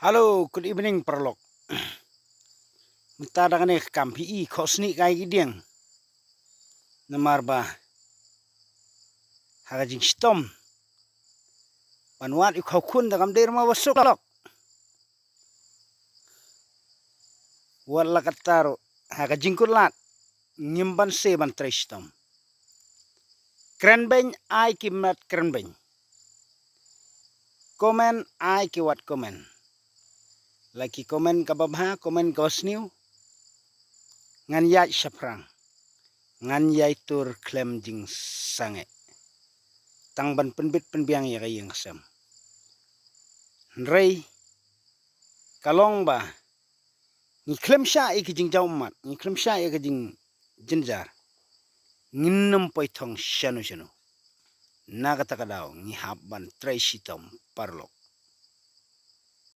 Halo, good evening Perlok. Minta dengan kampi kosni kai gidiang. Namar ba hagajing stom. Panuat ikau kun dalam derma wasuk lok. Wala kataro hagajing kulat nyimban se ban tristom. Krenbeng ai kimat krenbeng. Komen ai kiwat komen. Laki komen kababha komen kosniu. Ngan yai saprang. Ngan yai tur klem jing sange. Tangban penbit penbiang ya kayang sem. Rei kalong ba ni klem sha ik jing jaumat ni klem sha ik jing jinjar nginnem poitong shanu shanu naga takadaw ni habban trai sitom parlok